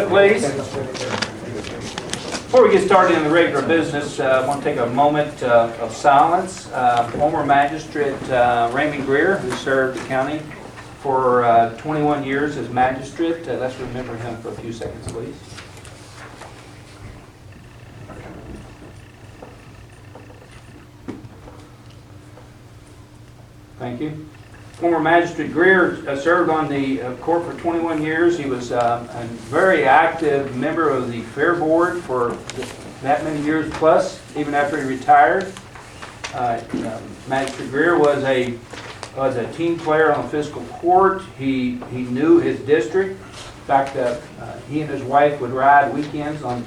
good, please. Before we get started in the regular business, I want to take a moment of silence. Former Magistrate Raymond Greer, who served the county for 21 years as magistrate. Let's remember him for a few seconds, please. Thank you. Former Magistrate Greer served on the court for 21 years. He was a very active member of the Fair Board for that many years plus, even after he retired. Magistrate Greer was a team player on the FIscal Court. He knew his district. In fact, he and his wife would ride weekends on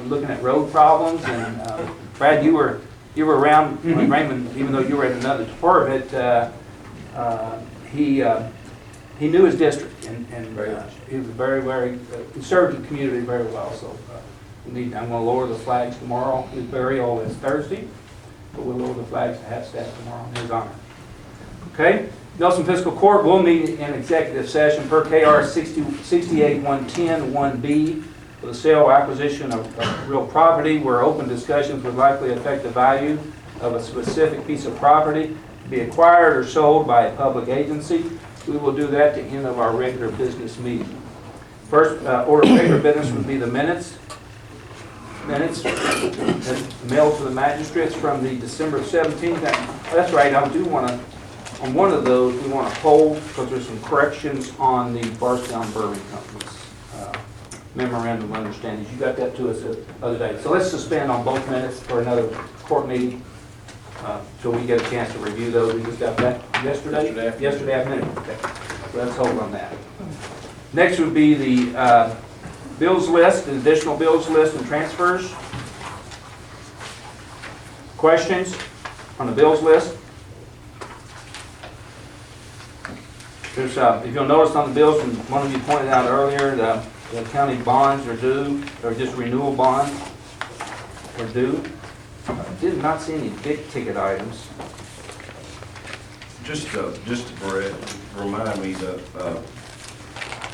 looking at road problems. And Brad, you were around when Raymond, even though you were in another department. He knew his district, and he was very he served the community very well. So I'm going to lower the flags tomorrow. His burial is Thursday, but we'll lower the flags to half staff tomorrow in his honor. Okay, Nelson FIscal Court will meet in executive session per KR 68110(1)B for the sale or acquisition of real property where open discussions would likely affect the value of a specific piece of property to be acquired or sold by a public agency. We will do that at the end of our regular business meeting. First order of regular business would be the minutes. Minutes mailed to the magistrates from the December 17th. That's right, I do want to, on one of those, we want to hold because there's some corrections on the Barstown Bourbon Company's memorandum of understanding. You got that to us the other day. So let's suspend on both minutes for another court meeting. So we get a chance to review those. We just got that yesterday afternoon. Okay. So let's hold on that. Next would be the bills list, the additional bills list and transfers. Questions on the bills list? There's, if you'll notice on the bills, and one of you pointed out earlier, the county bonds are due, or just renewal bonds are due. Did not see any big ticket items. Just to remind me the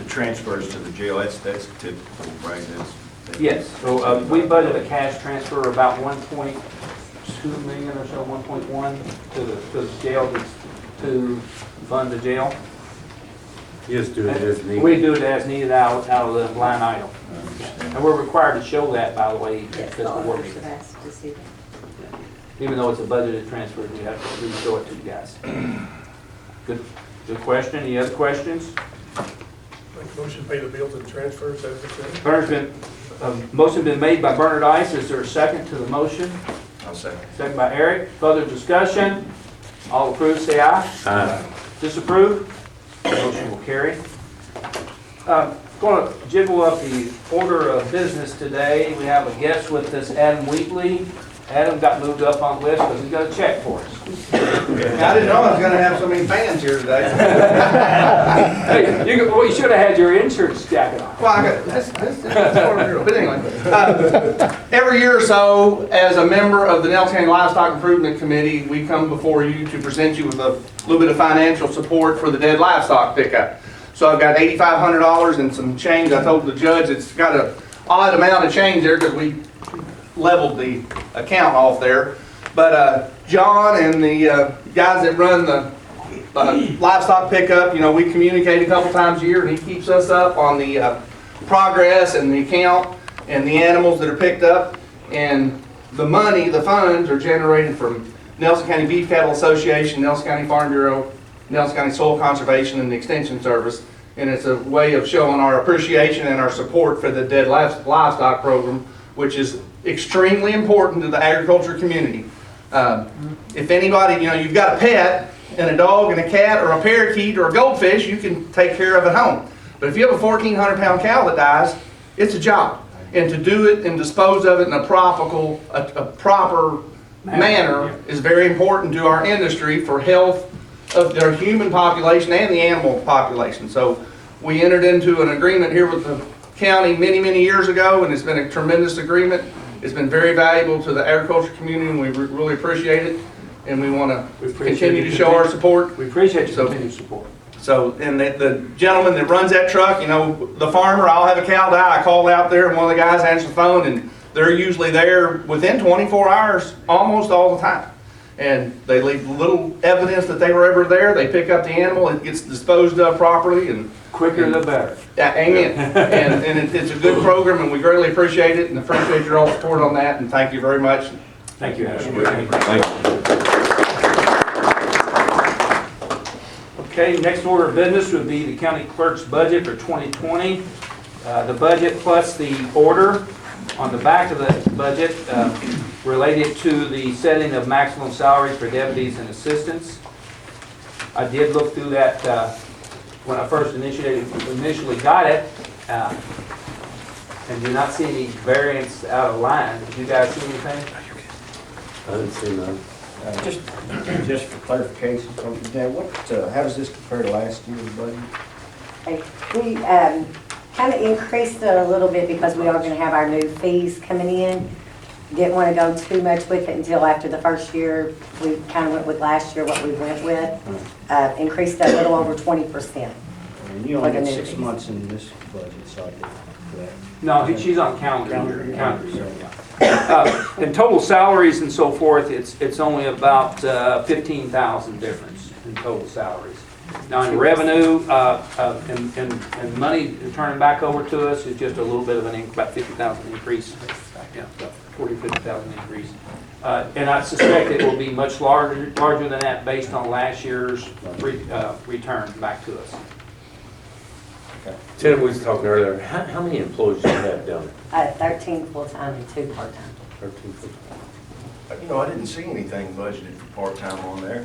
transfers to the jail. That's typical, right? Yes. So we budgeted a cash transfer of about 1.2 million or so, 1.1 to the jail to fund the jail. Yes, do it as needed. We do it as needed out of the line item. And we're required to show that, by the way, Yes, fiscal all work others meeting. have asked to see that. Even though it's a budgeted transfer, we have to show it to you guys. Good question. Any other questions? Make a motion to pay the bills and transfers as it Motion been made by Bernard Ice. Is there a second to the motion? I'll second. Second by Eric. Further discussion? All approved, say aye. Aye. Disapprove? Motion will carry. Going to jiggle up the order of business today. We have a guest with us, Adam Wheatley. Adam got moved up on the list because he's got a check for us. I didn't know I was going to have so many fans here today. Hey, you should have had your insurance jacket on. Well, I got this sort of deal. But anyway, every year or so, as a member of the Nelson County Livestock Improvement Committee, we come before you to present you with a little bit of financial support for the dead livestock pickup. So I've got $8,500 and some change. I told the judge it's got an odd amount of change there because we leveled the account off there. But John and the guys that run the livestock pickup, you know, we communicate a couple times a year, and he keeps us up on the progress and the account and the animals that are picked up. And the money, the funds, are generated from Nelson County Beef Cattle Association, Nelson County Farm Bureau, Nelson County Soil Conservation, and the Extension Service. And it's a way of showing our appreciation and our support for the dead livestock program, which is extremely important to the agriculture community. If anybody, you know, you've got a pet, and a dog and a cat or a parakeet or a goldfish, you can take care of at home. But if you have a 1,400-pound cow that dies, it's a job. And to do it and dispose of it in a proper manner is very important to our industry for health of their human population and the animal population. So we entered into an agreement here with the county many years ago, and it's been a tremendous agreement. It's been very valuable to the agriculture community, and we really appreciate it. And we want to continue to show our support. We appreciate your continued support. So, and the gentleman that runs that truck, you know, the farmer, I'll have a cow die, I call out there and one of the guys answers the phone and they're usually there within 24 hours, almost all the time. And they leave little evidence that they were ever there, they pick up the animal, it gets disposed of properly and. Quicker the better. Yeah, amen. And it's a good program and we greatly appreciate it and appreciate your all support on that and thank you very much. Thank you. Okay, next order of business would be the county clerk's budget for 2020. The budget plus the order on the back of the budget related to the setting of maximum salaries for deputies and assistants. I did look through that when I first initially got it, and do not see any variance out of line. Did you guys see anything? I didn't see none. Just for clarification, Dan, how does this compare to last year's budget? We kind of increased it a little bit because we are going to have our new fees coming in. Didn't want to go too much with it until after the first year. We kind of went with last year what we went with. Increased it a little over 20%. And you only get 6 months in this budget cycle, correct? No, she's on calendar year. Calendar year. In total salaries and so forth, it's only about 15,000 difference in total salaries. Now in revenue and money turning back over to us is just a little bit of about 50,000 increase. Yeah, about 50,000 increase. And I suspect it will be much larger than that based on last year's return back to us. Tim, we was talking earlier, how many employees do you have down there? 13 full-time and 2 part-time. 13 full-time. You know, I didn't see anything budgeted for part-time on there.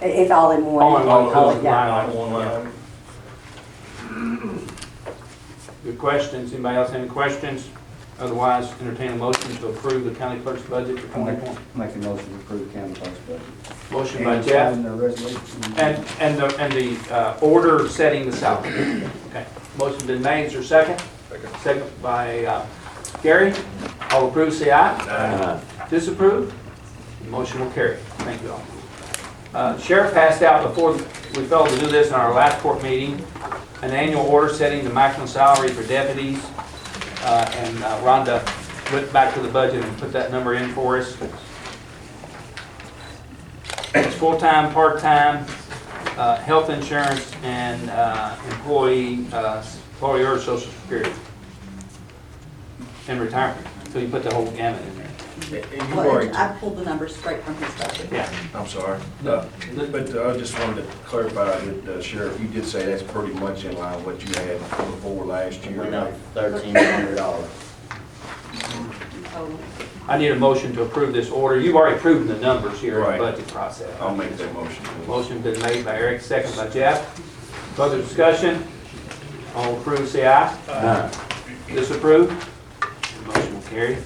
It's all in one. All in one, Yeah. Not one line. Good questions. Anybody else have any questions? Otherwise, entertain a motion to approve the county clerk's budget for 2020. Make a motion to approve the county clerk's budget. Motion by Jeff. And the resolution. And the order setting the salary. Okay. Motion been made. Is there a second? Second by Gary. All approve, say aye. Aye. Disapprove? Motion will carry. Thank you all. Sheriff passed out before we failed to do this in our last court meeting, an annual order setting the maximum salary for deputies. And Rhonda went back to the budget and put that number in for us. It's full-time, part-time, health insurance, and employer social security, and retirement. So you put the whole gamut in there. Well, I pulled the numbers straight from his budget. Yeah. I'm sorry. But I just wanted to clarify that, Sheriff, you did say that's pretty much in line with what you had before last year. Went up $1,300. Total. I need a motion to approve this order. You've already approved the numbers here in Right. the budget process. I'll make that motion. Motion been made by Eric, second by Jeff. Further discussion? All approve, say aye. Aye. Disapprove? Motion will carry.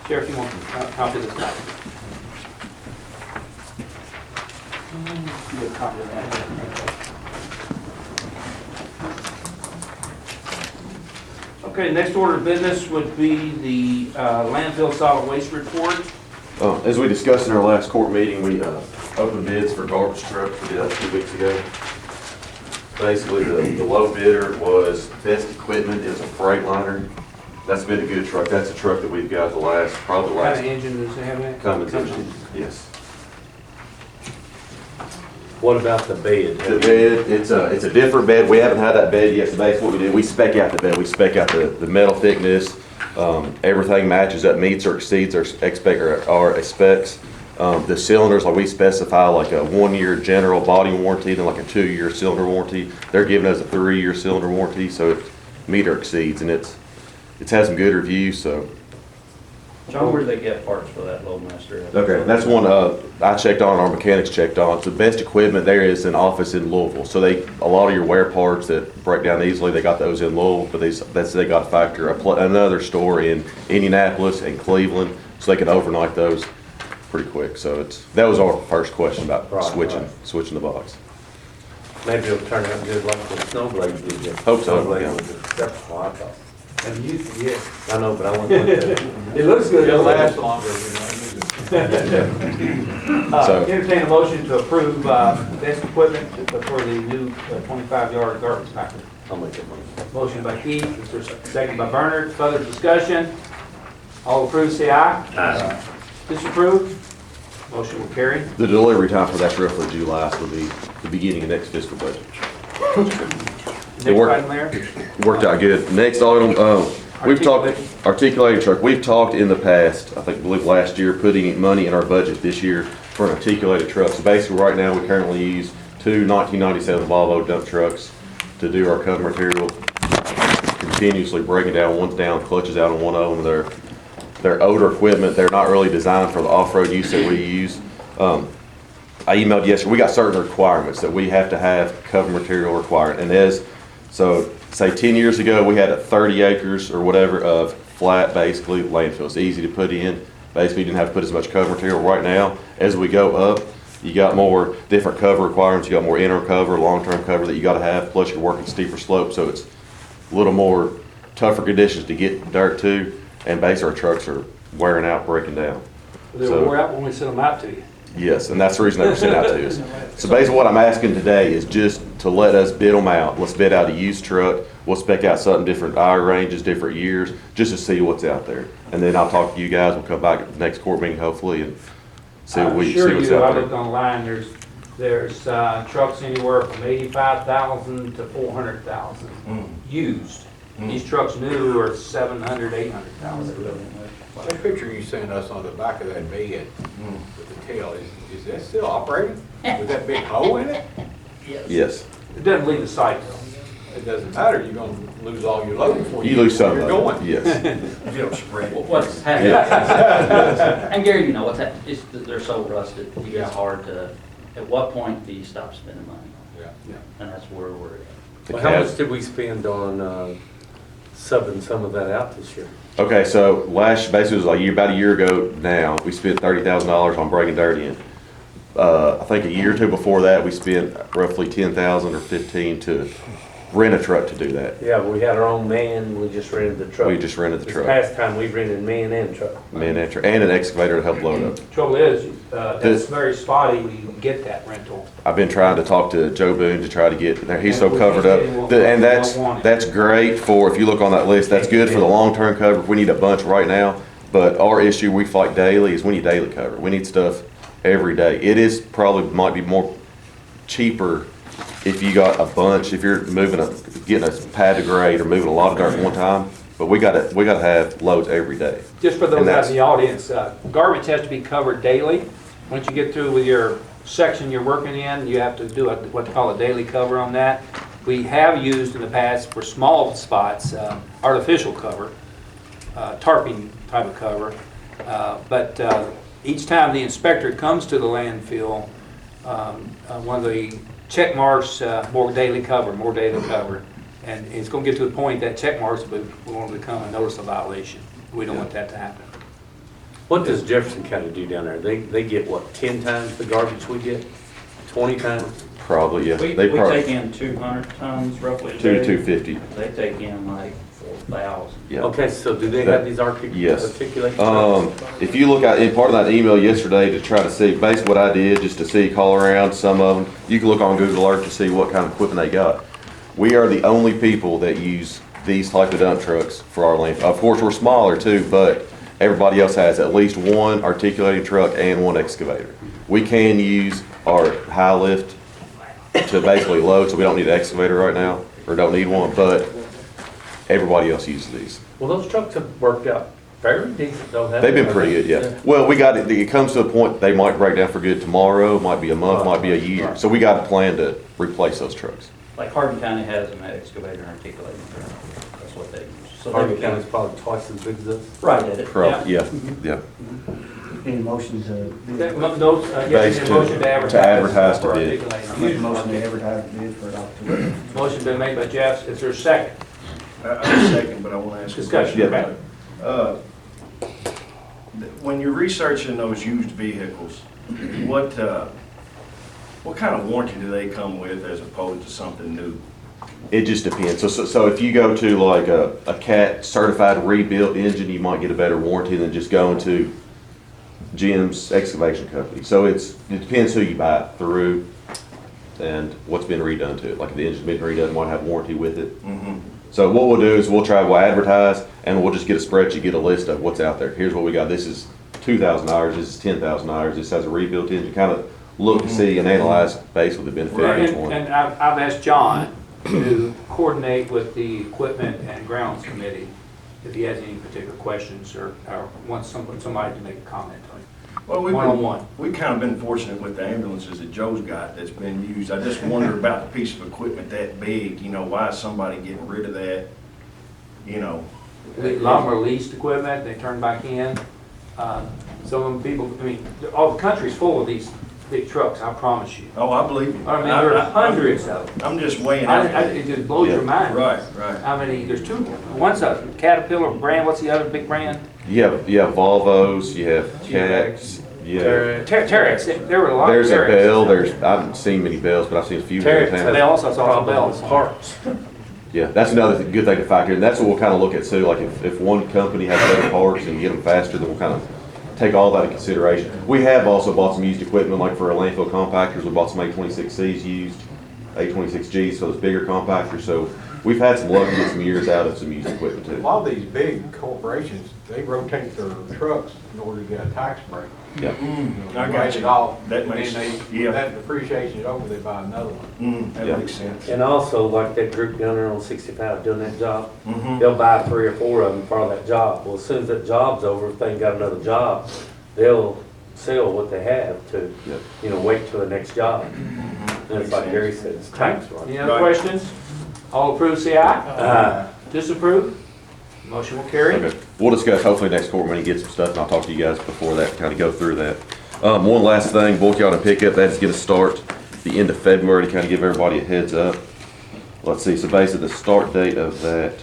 Sheriff, you want to copy this document? Get a copy of that. Okay, next order of business would be the landfill solid waste report. As we discussed in our last court meeting, we opened bids for garbage trucks. We did that 2 weeks ago. Basically, the low bidder was Best Equipment. It was a Freightliner. That's been a good truck. That's a truck that we've got probably the What last. kind of engine does it have in it? Cummins engine, yes. What about the bed? The bed, it's a different bed. We haven't had that bed yet. So basically what we do, we spec out the bed. We spec out the metal thickness. Everything matches up, meets or exceeds our specs. The cylinders, like we specify like a 1-year general body warranty, then like a 2-year cylinder warranty. They're giving us a 3-year cylinder warranty, so it meets or exceeds, and it's had some good reviews, so. John, where do they get parts for that Loadmaster? Okay, that's one I checked on, our mechanics checked on. So Best Equipment, there is an office in Louisville. So a lot of your wear parts that break down easily, they got those in Louisville, but they got a factory, another store in Indianapolis and Cleveland, so they can overnight those pretty quick. So that was our first question about switching the box. Maybe it'll turn out good like the snowblade did. Hope so, Snowblade yeah. was exceptional, I thought. And you, yeah. I know, but I want to. It looks good. It'll last longer, So- Entertain a motion to approve best equipment for the new 25-yard garbage packer. I'll make it motion. Motion by Keith, is there a second by Bernard? Further discussion? All approved, say aye. Aye. Disapproved? Motion will carry. The delivery time for that's roughly July, so it'll be the beginning of next fiscal budget. Next worked. item there. Worked out good. Next item, we've talked, articulated truck, we've talked in the past, I believe last year, putting money in our budget this year for an articulated truck. So basically, right now, we currently use two 1997 Volvo dump trucks to do our cover material, continuously breaking down, one's down, clutches out on one of them. They're older equipment, they're not really designed for the off-road use that we use. I emailed yesterday, we got certain requirements that we have to have cover material required, and so say 10 years ago, we had 30 acres or whatever of flat, basically, landfill. It's easy to put in, basically you didn't have to put as much cover material. Right now, as we go up, you got more different cover requirements, you got more interim cover, long-term cover that you gotta have, plus you're working steeper slopes, so it's a little more tougher conditions to get dirt to, and basically our trucks are wearing out, breaking down. They So- wore out when we sent them out to you. Yes, and that's the reason they were sent out to us. So basically what I'm asking today is just to let us bid them out. Let's bid out a used truck. We'll spec out something different hour ranges, different years, just to see what's out there. And then I'll talk to you guys. We'll come back at the next court meeting hopefully and see I'm what's sure you, I out looked there. online, there's trucks anywhere from 85,000 to 400,000 used. These trucks new are 700, 800,000. That picture you sent us on the back of that bed with the tail, is that still operating? With that big hole in it? Yes. It doesn't leave the site though. It doesn't matter, you're gonna lose all your load before You lose some you're of going. it. Yes. You don't spread it. What's happening, Yeah. and Gary, you know, what's happening, it's that they're so rusted, it's hard to, at what point do you stop spending money? Yeah. And that's where we're at. The Well, how cab- much did we spend on subbing some of that out this year? Okay, so basically it was about a year ago now, we spent $30,000 on breaking dirt in. I think a year or two before that, we spent roughly 10,000 or 15 to rent a truck to do that. Yeah, we had our own man, we just rented the truck. We just rented the truck. This past time, we rented man and truck. And an excavator to help load up. Trouble is, that's very spotty when you get that rental. I've been trying to talk to Joe Boone to try to get, he's so And we covered can't up. get him, And we don't want it. that's great for, if you look on that list, that's good for the long-term cover. We need a bunch right now. But our issue we fight daily is we need daily cover. We need stuff every day. It is probably, might be more cheaper if you got a bunch, if you're getting a pad to grade or moving a lot of dirt at one time. But we gotta have loads every day. Just for those And out that's- in the audience, garbage has to be covered daily. Once you get through with your section you're working in, you have to do what they call a daily cover on that. We have used in the past for small spots, artificial cover, tarping type of cover. But each time the inspector comes to the landfill, one of the check marks, more daily cover. And it's going to get to the point that check marks will become a notice of violation. We don't want that to happen. What does Jefferson County do down there? They get what, 10 times the garbage we get? 20 times? Probably, yeah. We They take probably, in 200 tons roughly a 2 day. to 250. They take in like 4,000. Yeah. Okay, so do they have these Yes. articulated trucks? If you look at, in part of that email yesterday to try to see, basically what I did, just to see, call around some of them, you can look on Google Earth to see what kind of equipment they got. We are the only people that use these type of dump trucks for our landfill. Of course, we're smaller too, but everybody else has at least one articulating truck and one excavator. We can use our high lift to basically load, so we don't need an excavator right now, or don't need one, but everybody else uses these. Well, those trucks have worked out very decent, though. haven't They've been they? pretty good, yeah. Well, it comes to a point, they might break down for good tomorrow, might be a month, might be a year. So we got a plan to replace those trucks. Like Hardin County has an excavator and articulating truck. That's what they use. So Hardin they- County's probably twice as big as us. Right at it. Probably, yeah, yeah. Any motion to bid? Yes, a motion to advertise. To advertise to for bid. articulating. I make a motion to advertise the bid for October. Motion been made by Jeff, is there a second? I second, but I want to ask a Discussion, question about it. When you're researching those used vehicles, what kind of warranty do they come with as opposed to something new? It just depends. So if you go to like a CAT certified rebuilt engine, you might get a better warranty than just going to Jim's Excavation Company. So it depends who you buy it through and what's been redone to it. Like if the engine's been redone, might have warranty with it. So what we'll do is we'll advertise and we'll just get a spreadsheet, get a list of what's out there. Here's what we got. This is $2,000. This is $10,000. This has a rebuilt engine. Kind of look, see, and analyze basically the benefit of each one. And I've asked John to coordinate with the Equipment and Grounds Committee if he has any particular questions or wants somebody to make a comment on it. Well, One-on-one. we've kind of been fortunate with the ambulances that Joe's got that's been used. I just wonder about the piece of equipment that big, you know, why is somebody getting rid of that? You know. A lot of them are leased equipment, they turn back in. Some of them people, I mean, all the country's full of these big trucks, I promise you. Oh, I believe you. I mean, there are hundreds of them. I'm just weighing out. It just blows your mind. Right. How many, there's two, one's a Caterpillar brand, what's the other big brand? You have Volvos, you have Cats, you have, Terex, there were a lot of there's a Terex. Bell, I haven't seen many Bells, but I've seen a few here in Terex, And they town. also saw some bells. Parts. Yeah, that's another good thing to factor in. That's what we'll kind of look at too. Like if one company has better parts and get them faster, then we'll kind of take all that into consideration. We have also bought some used equipment, like for our landfill compactors, we bought some A26Cs used, A26Gs, so those bigger compactors. So we've had some luck to get some years out of some used equipment A too. lot of these big corporations, they rotate their trucks in order to get a tax break. Yeah. I got Write you. it off, That and makes- then yeah. that depreciation is over, they buy another one. That Yeah. makes sense. And also, like that group down there on 65 doing that job, Mhm. they'll buy 3 or 4 of them for that job. Well, as soon as that job's over, if they ain't got another job, they'll sell what they have to, Yep. you know, wait till the next job. And it's like Gary said, it's tax Any right. other Right. questions? All approved, say aye. Disapprove? Motion will carry. Okay. We'll discuss hopefully next court when he gets some stuff, and I'll talk to you guys before that to kind of go through that. One last thing, bulk yard and pickup, that's gonna start the end of February to kind of give everybody a heads up. Let's see, so basically the start date of that,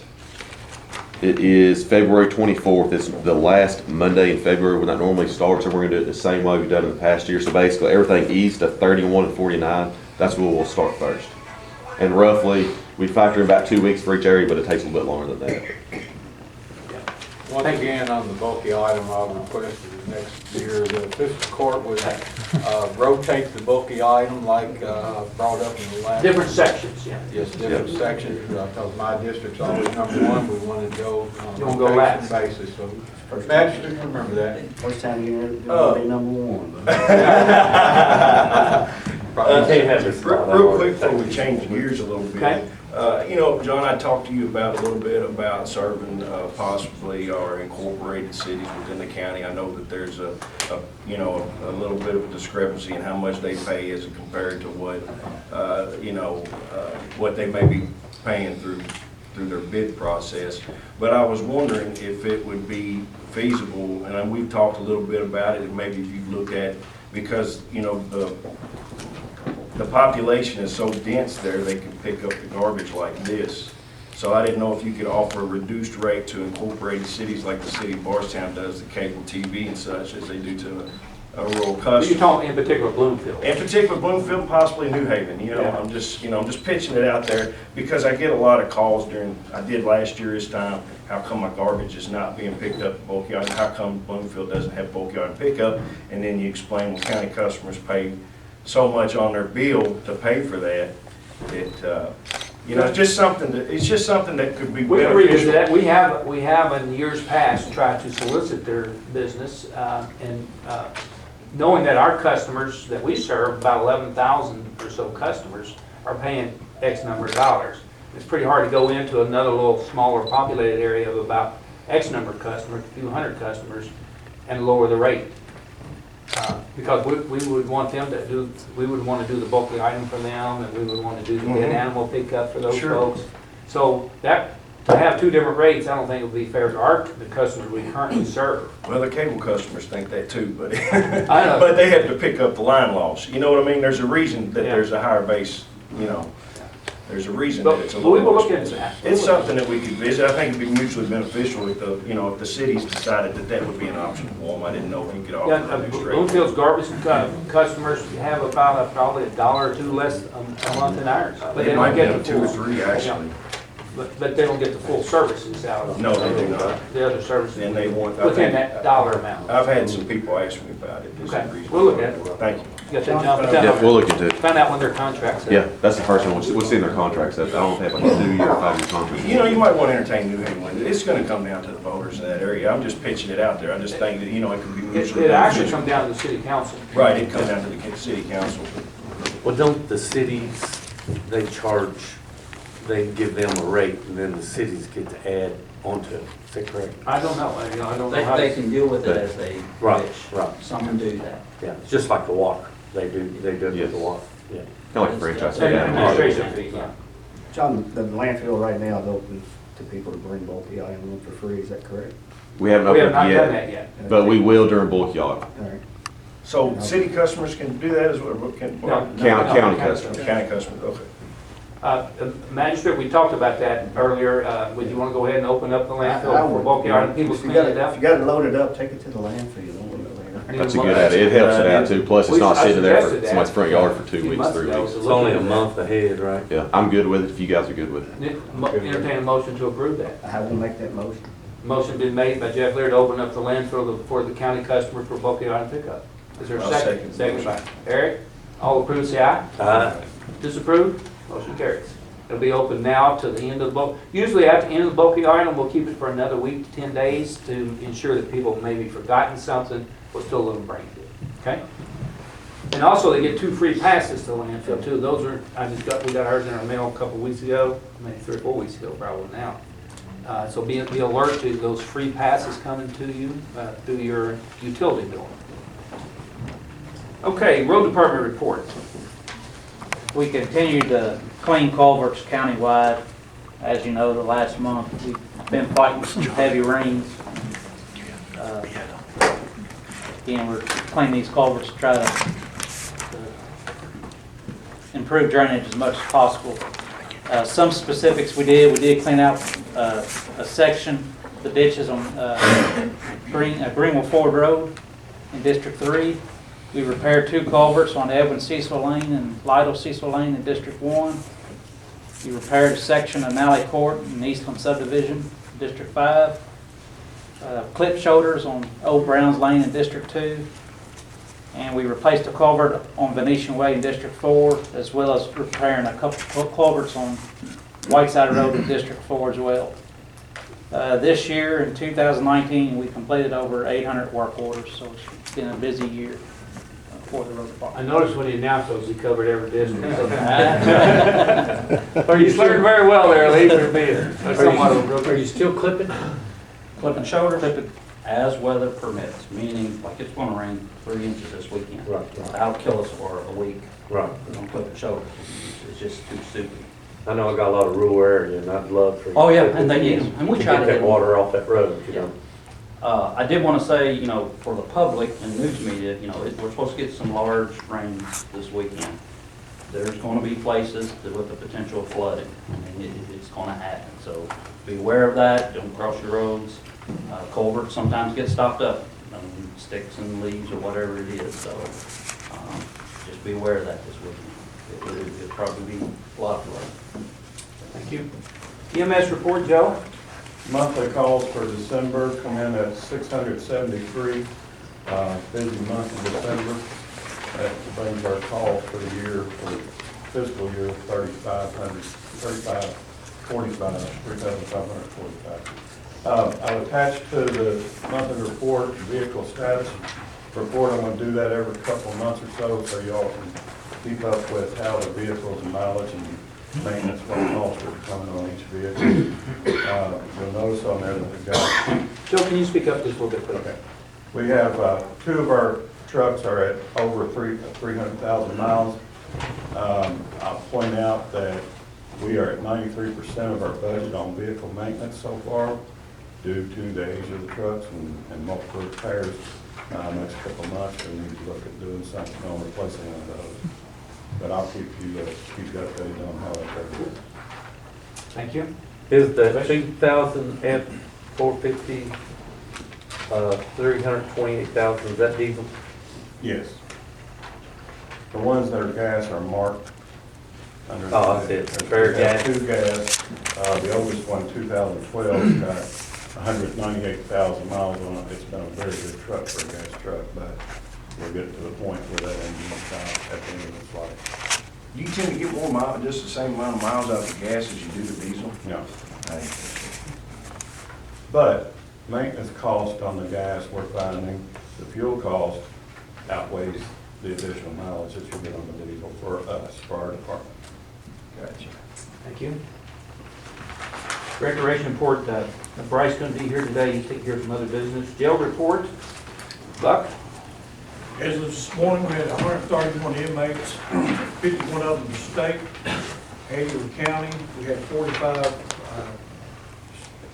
it is February 24th. It's the last Monday in February when that normally starts, and we're gonna do it the same way we've done in the past year. So basically everything east of 31 and 49, that's where we'll start first. And roughly, we factor in about 2 weeks for each area, but it takes a little bit longer than that. Once again, on the bulky item, I'll request that next year, the fiscal court would rotate the bulky item like brought up in the last. Different sections, yeah. Yes, different sections, because my district's always #1, we want to go You on wanna go a last. rotation basis, so. Matt, you remember that. First time you heard it, it'll be #1. You can't have this. Real quick before we change gears a little Okay. bit. You know, John, I talked to you about a little bit about serving possibly our incorporated cities within the county. I know that there's a little bit of a discrepancy in how much they pay as compared to what, what they may be paying through their bid process. But I was wondering if it would be feasible, and we've talked a little bit about it, and maybe if you look at, because, you know, the population is so dense there, they can pick up the garbage like this. So I didn't know if you could offer a reduced rate to incorporated cities like the city of Bardstown does, the cable TV and such, as they do to a rural You're customer. talking in particular Bloomfield. In particular, Bloomfield, possibly New Haven, you know, Yeah. I'm just pitching it out there because I get a lot of calls I did last year this time, how come my garbage is not being picked up at bulk yard? How come Bloomfield doesn't have bulk yard pickup? And then you explain, well, county customers pay so much on their bill to pay for that. It's just something that could be We can revisit beneficial. that. We have in years past tried to solicit their business, and knowing that our customers that we serve, about 11,000 or so customers, are paying X number of dollars. It's pretty hard to go into another little smaller populated area of about X number of customers, a few hundred customers, and lower the rate. Because we would want them to do, we would want to do the bulky item for them, and we would want to do the dead animal pickup for those Sure. folks. So that, to have two different rates, I don't think it would be fair to the customers we currently serve. Well, the cable customers think that too, but, I know. but they have to pick up the line loss. You know what I mean? There's a reason that Yeah. there's a higher base, there's a reason that But it's a we little will more look into expensive. that. It's something that we could visit. I think it'd be mutually beneficial if if the cities decided that would be an option for them. I didn't know if you could offer Yeah, a reduced rate. Bloomfield's garbage customers have about probably $1 or $2 less a month than ours. But they It might don't be get the 2 or full. 3 actually. But they don't get the full services out of No, they do not. the other services. Then they want. Within that dollar amount. I've had some people ask me about it. This is Okay, the reason. we'll look at it. Thank you. You got that, John? Yeah, we'll look into it. Find out when their contract's up. Yeah, that's the first one. We'll see in their contracts. I don't think like a 2-year or 5-year contract. You know, you might want to entertain New England. It's going to come down to the voters in that area. I'm just pitching it out there. I just think that, you know, it could be mutually It actually beneficial. comes down to the city council. Right, it comes down to the city council. Well, don't the cities, they charge, they give them a rate and then the cities get to add onto it, is that correct? I don't know, I don't know how. They can deal with it as they Right, wish. right. Some do that. Yeah, it's just like the water, they do it with Yes. the water, yeah. Kind of like a franchise. It's an Yeah. administration fee, yeah. John, the landfill right now is open to people to bring bulky items in for free, is that correct? We haven't We have opened not it done yet, that yet. but we will during bulk yard. All right. So city customers can do that as well? Can, No, County customers. County customers, okay. Magistrate, we talked about that earlier. Would you want to go ahead and open up the landfill for bulky item, people If you clean got it If up? you got it loaded up, take it to the landfill, don't leave it there. That's a good idea. It helps it out too. Plus, it's not I sitting there suggested for that somebody's front yard for 2 a few weeks, months 3 ago, weeks. so It's only a looking at month ahead, right? Yeah, I'm good with it if you guys are good with it. that. Entertain a motion to approve that. I will make that motion. Motion been made by Jeff Lear to open up the landfill for the county customer for bulky item pickup. Is there a I'll second? second. Second by Eric. All approved, say aye. Aye. Disapproved? Motion carries. It'll be open now to the end of the bulk. Usually at the end of the bulky item, we'll keep it for another week to 10 days to ensure that people maybe forgotten something, we'll still let them bring it. Okay? And also, they get 2 free passes to the landfill too. Those are, we got ours in our mail a couple weeks ago, maybe 3 or 4 weeks ago, probably now. So be alert to those free passes coming to you through your utility bill. Okay, road department report. We continue to clean culverts countywide. As you know, the last month, we've been fighting some heavy rains. Again, we're cleaning these culverts to try to improve drainage as much as possible. Some specifics we did clean out a section, the ditches on Greenville Ford Road in District 3. We repaired 2 culverts on Edwin Cecil Lane and Lytle Cecil Lane in District 1. We repaired a section of Nally Court in Eastland Subdivision, District 5. Clip shoulders on Old Browns Lane in District 2. And we replaced a culvert on Venetian Way in District 4, as well as repairing a couple of culverts on Whiteside Road in District 4 as well. This year, in 2019, we completed over 800 work orders, so it's been a busy year for the road I department. noticed when you announced those, you covered every district. You learned very well there, Lee, for being somewhat of a real. Are you still clipping? Clipping shoulders, as weather permits, meaning like it's gonna rain 3 inches this weekend. Right. That'll kill us for a week. Right. On clipping shoulders. It's just too stupid. I know I got a lot of rural area and I'd love for you. Oh, yeah, to- and they use them. And we try to get get that them. water off that road, you Yeah. know. I did want to say, you know, for the public and news media, you know, we're supposed to get some large rains this weekend. There's going to be places with the potential of flooding. I mean, it's going to happen. So be aware of that. Don't cross your roads. Culverts sometimes get stopped up, sticks and leaves or whatever it is. So just be aware of that this weekend. It'll probably be a lot of flooding. Thank you. EMS report, Joe? Monthly calls for December come in at 673. Busy month of December. That brings our calls for the year, for the fiscal year, 3,545. I've attached to the monthly report, vehicle status report. I'm going to do that every couple of months or so y'all can keep up with how the vehicles and mileage and maintenance, what costs are coming on each vehicle. You'll notice on there that we've got, Joe, can you speak up just a little bit, please? okay, we have 2 of our trucks are at over 300,000 miles. I'll point out that we are at 93% of our budget on vehicle maintenance so far due to the age of the trucks and multiple repairs. Next couple of months, we need to look at doing something on replacing one of those. But I'll keep you updated on how that goes. Thank you. Is the 2000 F-450, 328,000, is that diesel? Yes. The ones that are gas are marked under. Oh, that's it. Fair gas. Two gas, the oldest one, 2012, got 198,000 miles on it. It's been a very good truck for a gas truck, but we're getting to the point where that engine is out at the end of its life. Do you tend to get more miles, just the same amount of miles out of the gas as you do the diesel? No. Hey, But maintenance cost on the gas, we're finding the fuel cost outweighs the additional mileage that you get on the diesel for us, for our department. Gotcha. Thank you. Recreation report, Bryce couldn't be here today, he's taking care of some other business. Jail report, Buck? As of this morning, we had 131 inmates, 51 of them in the state, 80 in the county. We had 45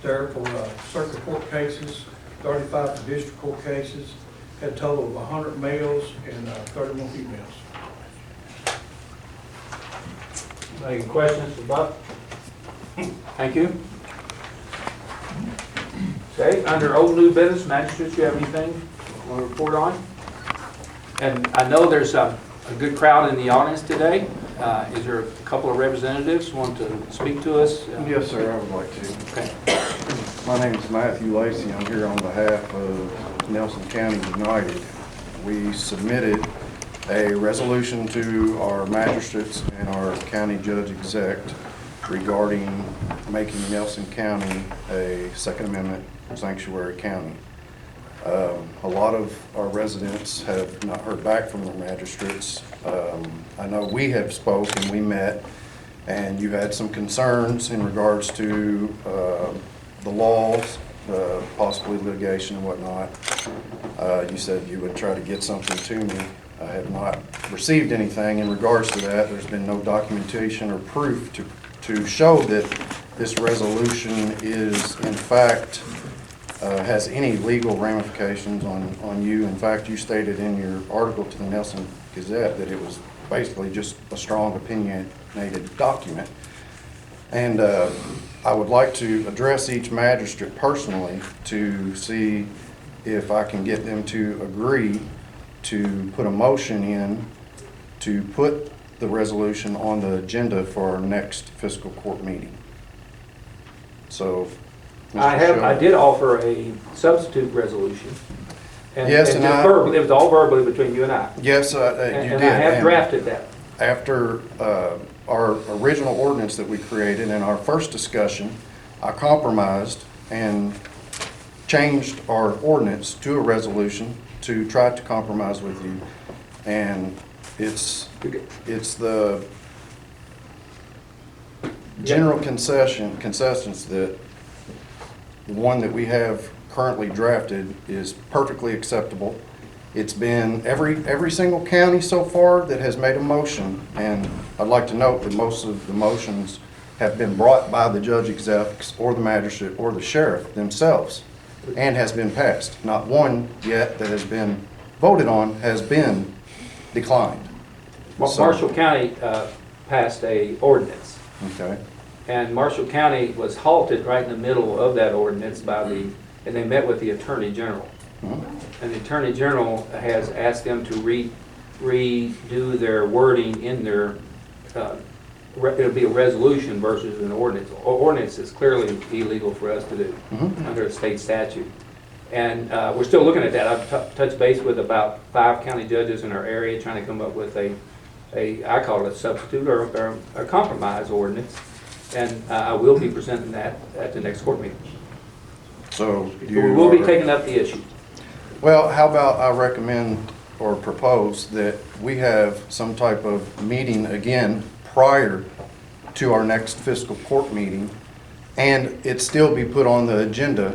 there for circuit court cases, 35 for district court cases. Had a total of 100 males and 31 females. Any questions for Buck? Thank you. Okay, under old new business, magistrates, you have anything you want to report on? And I know there's a good crowd in the audience today. Is there a couple of representatives who want to speak to us? Yes, sir, I would like to. Okay. My name is Matthew Lacey. I'm here on behalf of Nelson County United. We submitted a resolution to our magistrates and our county judge exec regarding making Nelson County a Second Amendment sanctuary county. A lot of our residents have not heard back from their magistrates. I know we have spoken, we met, and you had some concerns in regards to the laws, possibly litigation and whatnot. You said you would try to get something to me. I have not received anything in regards to that. There's been no documentation or proof to show that this resolution is, in fact, has any legal ramifications on you. In fact, you stated in your article to the Nelson Gazette that it was basically just a strong opinionated document. And I would like to address each magistrate personally to see if I can get them to agree to put a motion in to put the resolution on the agenda for our next fiscal court meeting. So, I did offer a substitute resolution. Yes, and just verbally, it was all verbally between you and I. Yes, you and did. I have drafted that. After our original ordinance that we created in our first discussion, I compromised and changed our ordinance to a resolution to try to compromise with you. And it's the general concessions that the one that we have currently drafted is perfectly acceptable. It's been every single county so far that has made a motion, and I'd like to note that most of the motions have been brought by the judge execs or the magistrate or the sheriff themselves and has been passed. Not one yet that has been voted on has been declined. Marshall County passed a ordinance. Okay. And Marshall County was halted right in the middle of that ordinance and they met with the Attorney General. And the Attorney General has asked them to redo their wording in their, it'll be a resolution versus an ordinance. Ordinance is clearly illegal for us to do under a state statute. And we're still looking at that. I've touched base with about 5 county judges in our area trying to come up with I call it a substitute or a compromise ordinance. And I will be presenting that at the next court meeting. So we will be taking up the issue. Well, how about I recommend or propose that we have some type of meeting again prior to our next fiscal court meeting, and it still be put on the agenda,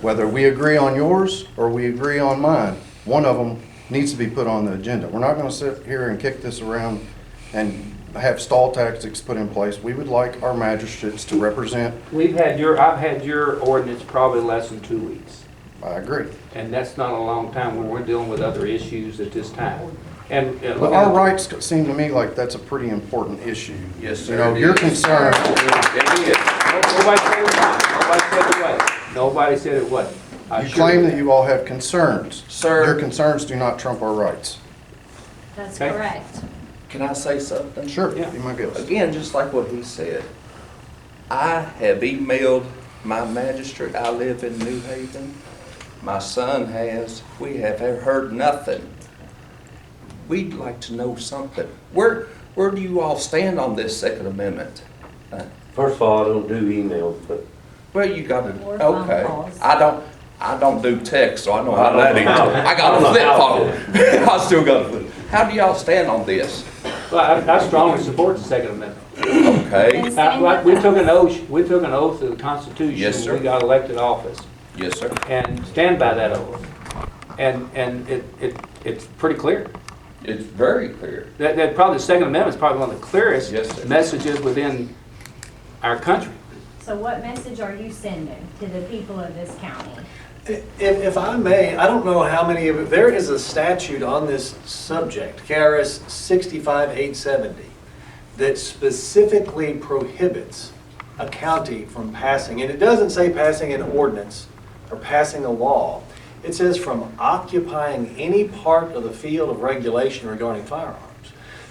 whether we agree on yours or we agree on mine. One of them needs to be put on the agenda. We're not going to sit here and kick this around and have stall tactics put in place. We would like our magistrates to represent. I've had your ordinance probably less than 2 weeks. I agree. And that's not a long time when we're dealing with other issues at this time. And But our rights seem to me like that's a pretty important issue. Yes, sir. You know, you're concerned. Nobody said it was not. Nobody said it was. Nobody said it wasn't. You claim that you all have concerns. Sir. Your concerns do not trump our rights. That's Okay. correct. Can I say something? Sure, be my guest. Again, just like what he said, I have emailed my magistrate. I live in New Haven. My son has. We have heard nothing. We'd like to know something. Where do you all stand on this Second Amendment? First of all, I don't do emails, but Well, you got to, Or phone okay. calls. I don't do text, so I know how that is. I got a flip phone. I still got a flip. How do y'all stand on this? Well, I strongly support the Second Amendment. Okay. We took an oath of the Constitution Yes, sir. when we got elected office, Yes, sir. and stand by that oath. And it's pretty clear. It's very clear. That probably the Second Amendment is probably one of the clearest Yes, sir. messages within our country. So what message are you sending to the people of this county? If I may, I don't know how many of it, there is a statute on this subject, KRS 65870, that specifically prohibits a county from passing, and it doesn't say passing an ordinance or passing a law. It says from occupying any part of the field of regulation regarding firearms.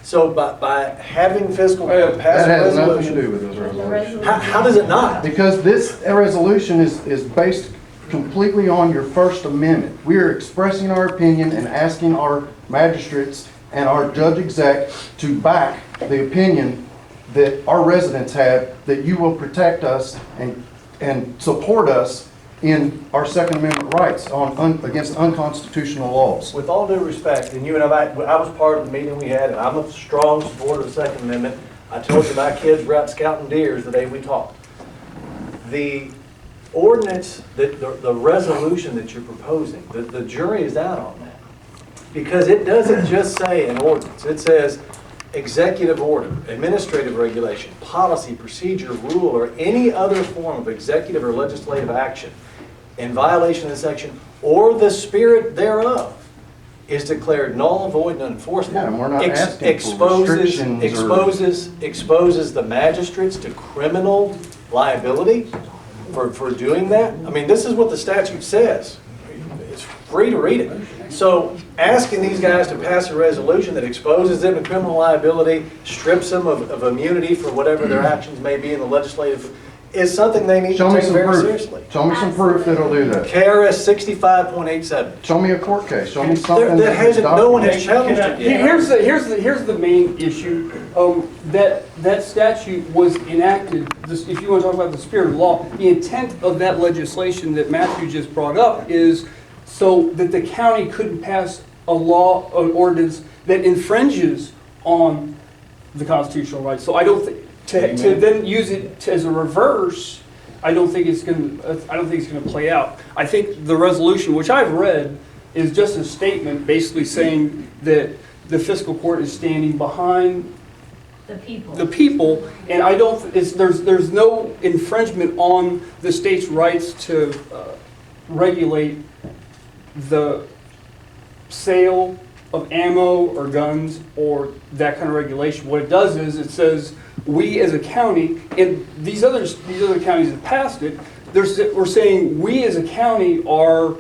So by having fiscal court pass That a has nothing to do resolution, with this resolution. how does it not? Because this resolution is based completely on your First Amendment. We are expressing our opinion and asking our magistrates and our judge-exec to back the opinion that our residents have, that you will protect us and support us in our Second Amendment rights against unconstitutional laws. With all due respect, and you and I was part of the meeting we had, and I'm a strong supporter of the Second Amendment. I told you my kids were out scouting deers the day we talked. The ordinance, the resolution that you're proposing, the jury is out on that. Because it doesn't just say an ordinance. It says executive order, administrative regulation, policy, procedure, rule, or any other form of executive or legislative action in violation of this section or the spirit thereof is declared null and void and unenforceable. Yeah, and we're not asking for restrictions exposes the magistrates to criminal liability for doing that. I mean, this is what the statute says. It's free to read it. So asking these guys to pass a resolution that exposes them to criminal liability, strips them of immunity for whatever their actions may be in the legislative, is something they need to take very seriously. Show me some proof that'll do that. KRS 65.87. Show me a court case. Show me something that no one has challenged it yet. Here's the main issue. That statute was enacted, if you want to talk about the spirit of law, the intent of that legislation that Matthew just brought up is so that the county couldn't pass a law, an ordinance that infringes on the constitutional rights. So I don't think, to then use it as a reverse, I don't think it's going to play out. I think the resolution, which I've read, is just a statement basically saying that the fiscal court is standing behind the people, and I don't. There's no infringement on the state's rights to regulate the sale of ammo or guns or that kind of regulation. What it does is it says we as a county, and these other counties have passed it. We're saying we as a county are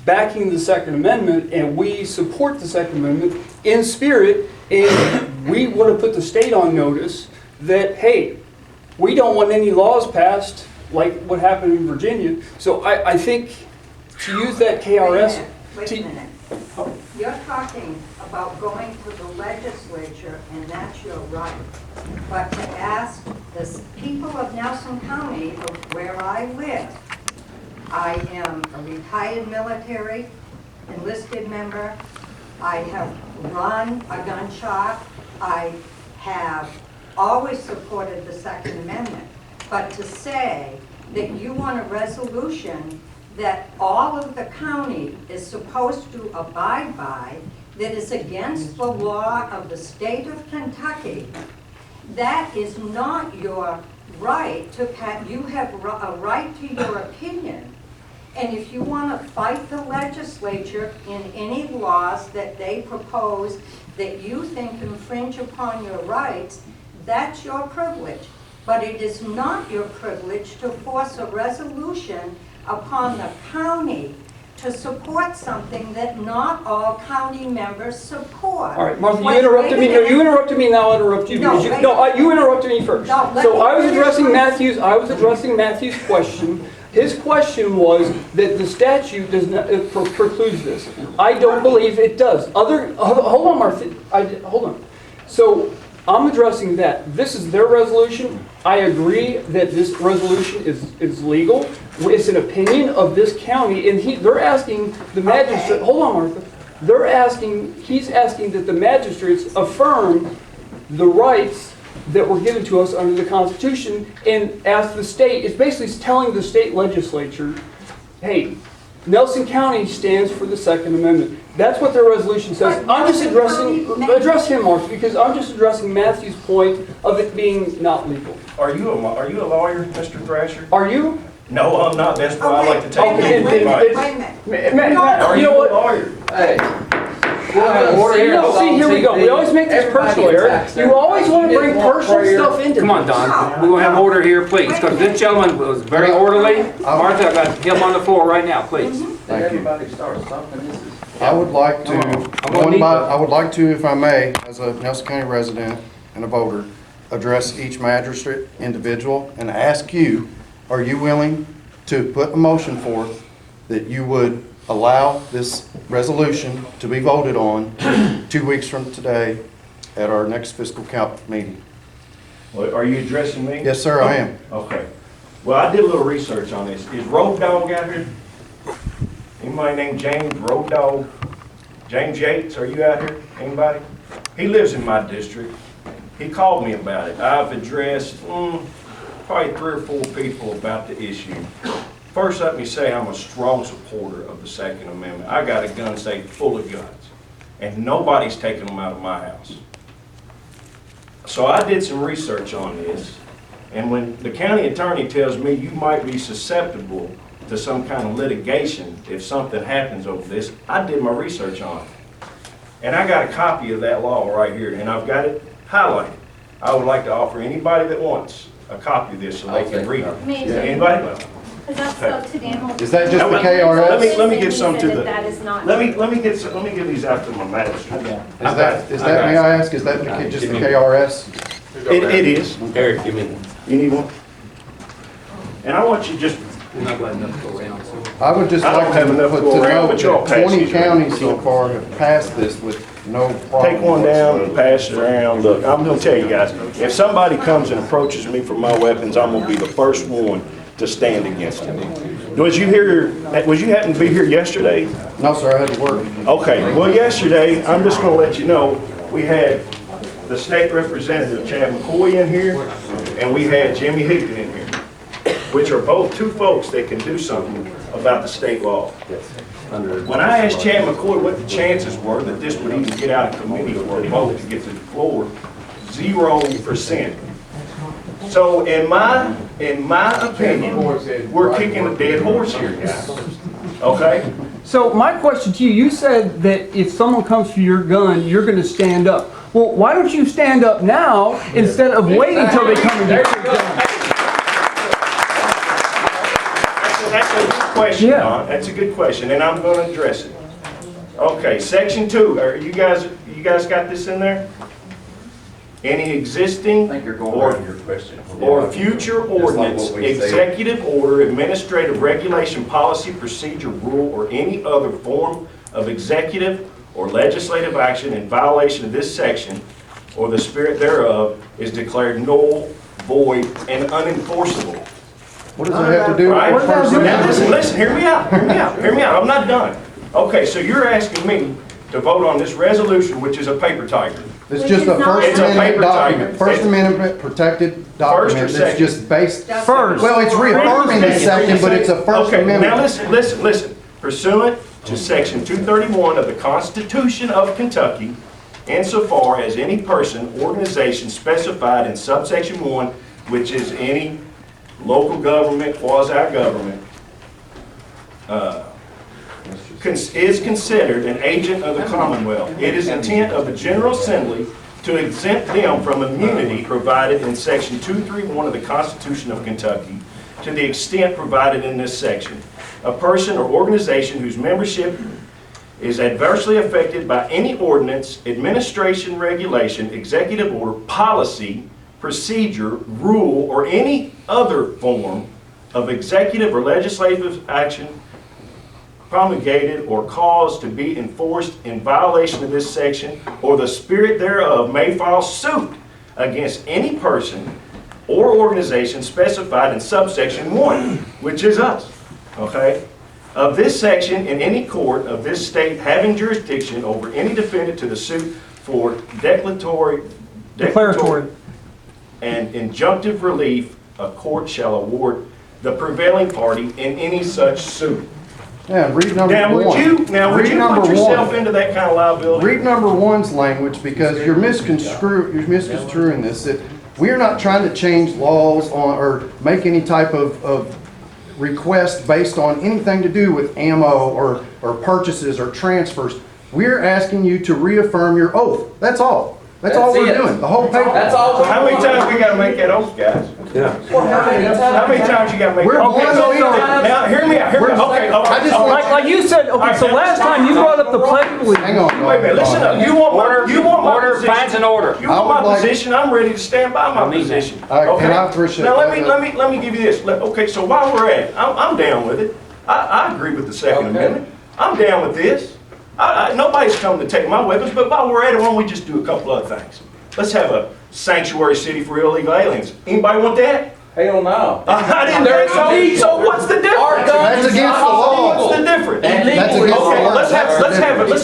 backing the Second Amendment, and we support the Second Amendment in spirit, and we want to put the state on notice that, hey, we don't want any laws passed like what happened in Virginia. So I think to use that KRS... Wait a minute. You're talking about going to the legislature, and that's your right. But to ask the people of Nelson County, of where I live, I am a retired military enlisted member. I have run a gun shop. I have always supported the Second Amendment. But to say that you want a resolution that all of the county is supposed to abide by, that is against the law of the state of Kentucky, that is not your right to you have a right to your opinion. And if you want to fight the legislature in any laws that they propose that you think infringe upon your rights, that's your privilege. But it is not your privilege to force a resolution upon the county to support something that not all county members support. All right, Martha, you Wait, interrupted wait me. a No, you minute. interrupted me. Now I'll interrupt you. No, because you, wait. no, you interrupted me first. No, let So me I was finish addressing my- Matthew's. I was addressing Matthew's question. His question was that the statute does not precludes this. I don't believe it does. Hold on, Martha. Hold on. So I'm addressing that. This is their resolution. I agree that this resolution is legal. It's an opinion of this county, and they're asking the magistrate. Hold on, Martha. He's asking that the magistrates affirm the rights that were given to us under the Constitution, and ask the state, it's basically telling the state legislature, hey, Nelson County stands for the Second Amendment. That's what their resolution says. I'm just address him, Martha, because I'm just addressing Matthew's point of it being not legal. Are you a lawyer, Mr. Thrasher? Are you? No, I'm not. That's why I like to take Okay, legal advice. Matt, Are you you know a what? lawyer? Hey. See, here we go. We always make this personal, Eric. You always want to bring personal stuff into this. Come on, Don, we're gonna have order here, please, because this gentleman was very orderly. Martha, I've got him on the floor right now, please. Thank you. Everybody starts something, this is. I would like to, I would like to, if I may, as a Nelson County resident and a voter, address each magistrate individual and ask you, are you willing to put a motion forth that you would allow this resolution to be voted on 2 weeks from today at our next fiscal count meeting? Well, are you addressing me? Yes, sir, I am. Okay. Well, I did a little research on this. Is Road Dogg out here? Anybody named James Road Dogg? James Yates, are you out here? Anybody? He lives in my district. He called me about it. I've addressed probably 3 or 4 people about the issue. First, let me say I'm a strong supporter of the Second Amendment. I got a gun safe full of guns, and nobody's taking them out of my house. So I did some research on this, and when the county attorney tells me you might be susceptible to some kind of litigation if something happens over this, I did my research on it. And I got a copy of that law right here, and I've got it highlighted. I would like to offer anybody that wants a copy of this so they can read it. Me too. Anybody? Because I spoke to Dan. Is that just the KRS? Let me give some to the. That is not. Let me give these out to my magistrate. Is that, may I ask, is that just the KRS? It is. Eric, give me. You need one? And I want you just. We're not letting them go around, so. I would just I don't like have to enough to put go to around, note but y'all that pass 20 these around. counties so far have passed this with no problem. Take one down and whatsoever. pass it around. Look, I'm gonna tell you guys, if somebody comes and approaches me for my weapons, I'm gonna be the first one to stand against him. Was you happen to be here yesterday? No, sir, I had to work. Okay, well, yesterday, I'm just gonna let you know, we had the state representative Chad McCoy in here, and we had Jimmy Higdon in here, which are both 2 folks that can do something about the state law. When I asked Chad McCoy what the chances were that this would even get out of committee for a vote to get to the floor, 0%. So in my opinion, we're kicking a dead horse here, guys. Okay? So my question to you, you said that if someone comes for your gun, you're going to stand up. Well, why don't you stand up now instead of waiting until they come and get your gun? That's a good question, Don. That's a good question, and I'm going to address it. Okay, section 2. Are you guys got this in there? Any existing or future ordinance, executive order, administrative regulation, policy, procedure, rule, or any other form of executive or legislative action in violation of this section or the spirit thereof is declared null, void, and unenforceable. What does that have to do with Right? the First Now Amendment? listen, hear me out. I'm not done. Okay, so you're asking me to vote on this resolution, which is a paper tiger. It's just a First It's a Amendment paper document, tiger. First Amendment protected document First or that's second? just based. First. Well, it's reaffirming the second, but it's a First Okay, Amendment. now listen. Pursuant to section 231 of the Constitution of Kentucky, insofar as any person, organization specified in subsection 1, which is any local government, quasi-government, is considered an agent of the Commonwealth. It is intent of the General Assembly to exempt them from immunity provided in section 231 of the Constitution of Kentucky to the extent provided in this section. a person or organization whose membership is adversely affected by any ordinance, administration, regulation, executive order, policy, procedure, rule, or any other form of executive or legislative action promulgated or caused to be enforced in violation of this section or the spirit thereof, may file suit against any person or organization specified in subsection 1, which is us, okay, of this section in any court of this state having jurisdiction over any defendant to the suit for declaratory and injunctive relief, a court shall award the prevailing party in any such suit. Yeah, read number Now, one. would you Read number put yourself one. into that kind of liability? Read number one's language, because you're misconstruing this, that we're not trying to change laws on, or make any type of request based on anything to do with ammo or purchases or transfers. We're asking you to reaffirm your oath. That's all. That's all we're doing. The whole paper. That's all. How many times we gotta make that oath, guys? Yeah. How many times you gotta make We're that? Okay, one so of now, hear me out, Okay, I just want- Like you said, okay, so last time you brought up the pledge of allegiance. Hang on. Wait a minute, listen up. You want my Order, position? finds an order. You want my position? I'm ready to stand by my position. And I appreciate Now, that. let me give you this. Okay, so while we're at it, I'm down with it. I agree with the Second Amendment. I'm down with this. Nobody's coming to take my weapons, but while we're at it, why don't we just do a couple other things? Let's have a sanctuary city for illegal aliens. Anybody want that? Hell no. I didn't think so. So what's the difference? That's against the law. What's the difference? That's against the Okay, law. let's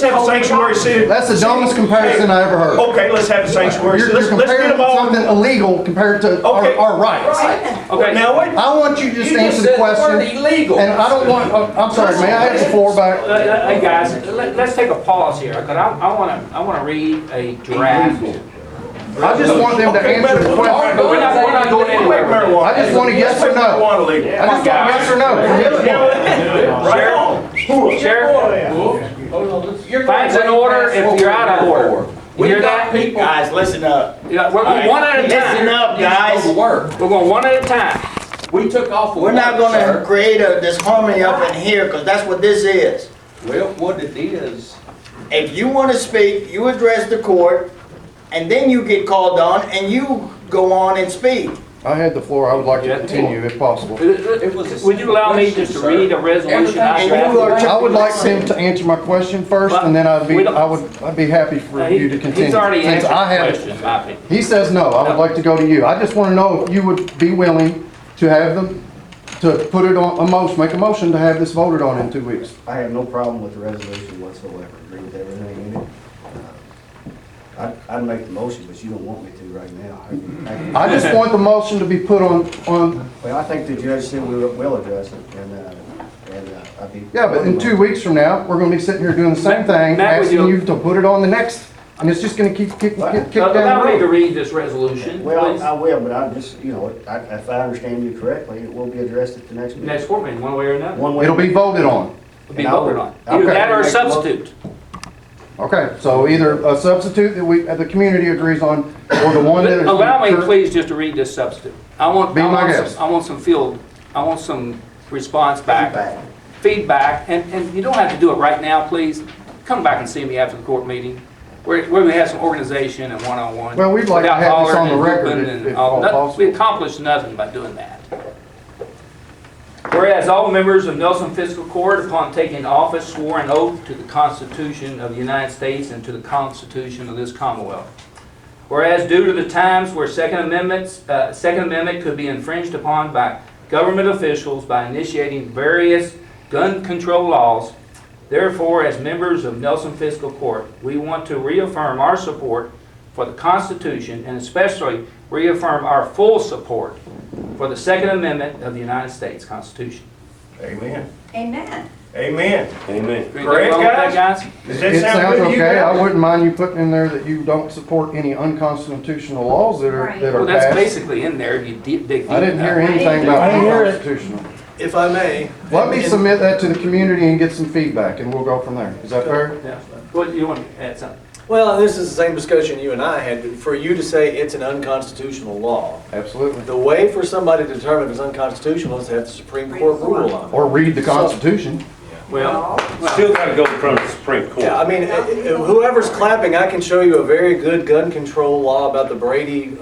have a sanctuary city. That's the dumbest comparison I ever heard. Okay, let's have a sanctuary city. You're Let's get comparing them all. something illegal compared to our rights. Okay, now wait. I want you to just answer the question. illegal. And I don't want, I'm sorry, may I have the floor back? Hey, guys, let's take a pause here, because I want to read a draft. I just want them to answer the question. But we're not going anywhere. I just want a yes or no. I just want yes or no. Right on. Sheriff, finds an order if you're out of order. You hear that? Guys, listen up. Yeah, we're going one at a time. Listen up, guys. We're going one at a time. We took off. We're not gonna create a disharmony up in here, because that's what this is. Well, what it is. If you want to speak, you address the court, and then you get called on, and you go on and speak. I had the floor, I would like to continue if possible. Would you allow me just to read a resolution I drafted? I would like them to answer my question first, and then I'd be happy for you to continue. He's already Since answered I the have- question, I think. He says no, I would like to go to you. I just want to know if you would be willing to have them, to put it on a motion, make a motion to have this voted on in 2 weeks. I have no problem with the resolution whatsoever. Agree with everything in it. I'd make the motion, but you don't want me to right now. I just want the motion to be put on, Well, I think the judge said we will address it, and I'd be. yeah, but in 2 weeks from now, we're going to be sitting here doing the same thing, Matt, would asking you- you to put it on the next, and it's just going to keep down Allow the me to road. read this resolution, Well, please. I will, but I'm just, if I understand you correctly, it will be addressed at the next meeting. Next court meeting, one way or another. One way. It'll be voted on. It'll be voted on. Either Okay. that or a substitute. Okay, so either a substitute that the community agrees on, or the one that is. Allow me, please, just to read this substitute. I want Be my guest. some response back, feedback, and you don't have to do it right now, please. Come back and see me after the court meeting, where we have some organization and one-on-one. Well, we'd like to without have this hollering on the and record whooping if and all. possible. We accomplished nothing by doing that. Whereas all members of Nelson FIscal Court, upon taking office, swore an oath to the Constitution of the United States and to the Constitution of this Commonwealth. Whereas due to the times where Second Amendment could be infringed upon by government officials by initiating various gun control laws, therefore, as members of Nelson FIscal Court, we want to reaffirm our support for the Constitution and especially reaffirm our full support for the Second Amendment of the United States Constitution. Amen. Amen. Amen. Amen. Correct, guys? Does that It sound sounds good to you okay. I guys? wouldn't mind you putting in there that you don't support any unconstitutional laws that are Well, that's passed. basically in there if you dig deep. I didn't hear anything about unconstitutional. If I may. Let me submit that to the community and get some feedback, and we'll go from there. Is that fair? Yeah. What, you want to add something? Well, this is the same discussion you and I had. For you to say it's an unconstitutional law, Absolutely. the way for somebody to determine if it's unconstitutional is to have the Supreme Court rule on it. Or read the Constitution. Well, Still gotta go in front of the Supreme Court. Yeah, I mean, whoever's clapping, I can show you a very good gun control law about the Brady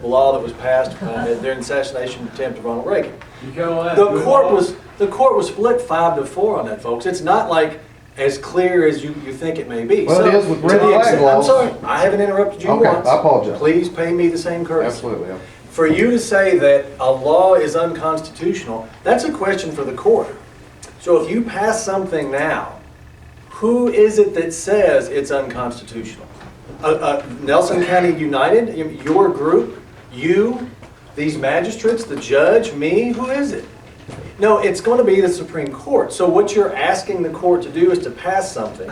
law that was passed during the assassination attempt of Ronald Reagan. The court was split 5-4 on that, folks. It's not like as clear as you think it may be. Well, So, it is with to red the flag extent- laws. I'm sorry, I haven't interrupted you Okay, once. I apologize. Please pay me the same courtesy. Absolutely. Yeah. For you to say that a law is unconstitutional, that's a question for the court. So if you pass something now, who is it that says it's unconstitutional? Nelson County United, your group, you, these magistrates, the judge, me, who is it? No, it's going to be the Supreme Court. So what you're asking the court to do is to pass something.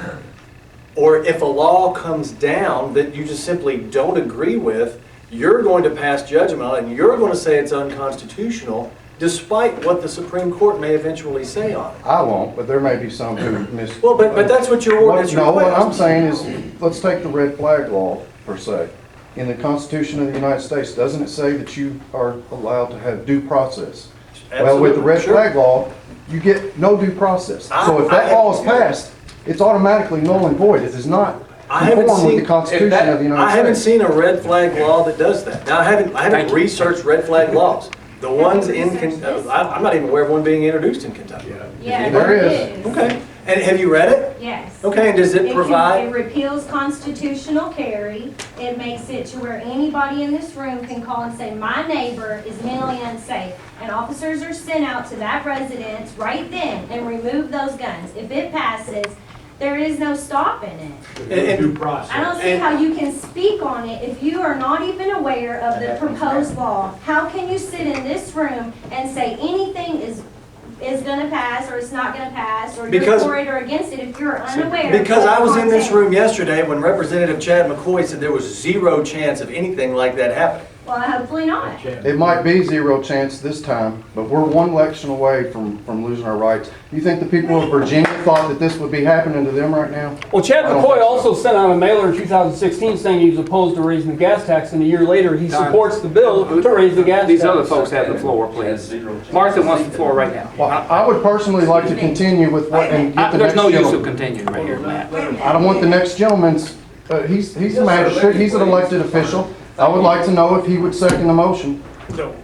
Or if a law comes down that you just simply don't agree with, you're going to pass judgment on it and you're going to say it's unconstitutional despite what the Supreme Court may eventually say on it. I won't, but there may be some who miss. Well, but that's what your ordinance No, what I'm requires. saying is, let's take the red flag law, per se. In the Constitution of the United States, doesn't it say that you are allowed to have due process? Well, with the red Absolutely, sure. flag law, you get no due process. So if I that law is passed, it's automatically null and void. It does not conform with the Constitution of the United States. I haven't seen a red flag law that does that. Now, I haven't researched red flag laws. The ones I'm not even aware of one being introduced in Kentucky. Yeah, There it is. Okay, and have you read it? Yes. Okay, and does it provide? It repeals constitutional carry. It makes it to where anybody in this room can call and say, my neighbor is mentally unsafe. And officers are sent out to that residence right then and remove those guns. If it passes, there is no stopping it. Due process. I don't see how you can speak on it if you are not even aware of the proposed law. How can you sit in this room and say anything is gonna pass, or it's not gonna pass, or you're for it or against it if you're unaware? Because of I was the in this content? room yesterday when Representative Chad McCoy said there was zero chance of anything like that happening. Well, hopefully not. It might be zero chance this time, but we're one election away from losing our rights. You think the people of Virginia thought that this would be happening to them right now? Well, Chad I don't McCoy think so. also sent out a mailer in 2016 saying he was opposed to raising the gas tax, and a year later, he supports the bill to raise the gas tax. These other folks have the floor, please. Martha wants the floor right now. Well, I would personally like to continue with what, and get the There's next no use of gentleman. continuing right here, Matt. I don't want the next gentleman's, he's a magistrate, he's an elected official. I would like to know if he would second the motion. No.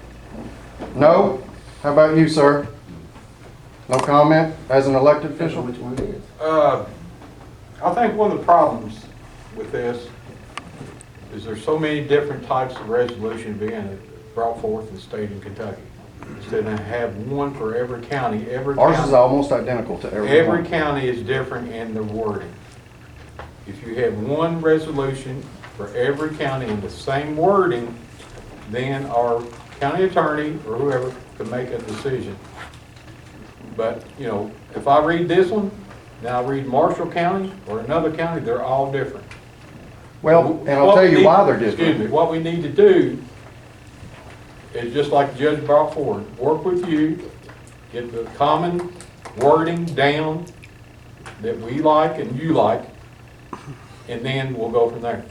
No? How about you, sir? No comment as an elected official? I think one of the problems with this is there's so many different types of resolution being brought forth in the state of Kentucky. Instead of have one for every county, Ours is almost identical to every every one. county is different in the wording. If you have one resolution for every county in the same wording, then our county attorney or whoever can make a decision. But, you know, if I read this one, now I read Marshall County or another county, they're all different. Well, and I'll tell you why they're Excuse me, different. what we need to do is just like the judge brought forward, work with you, get the common wording down that we like and you like, and then we'll go from there.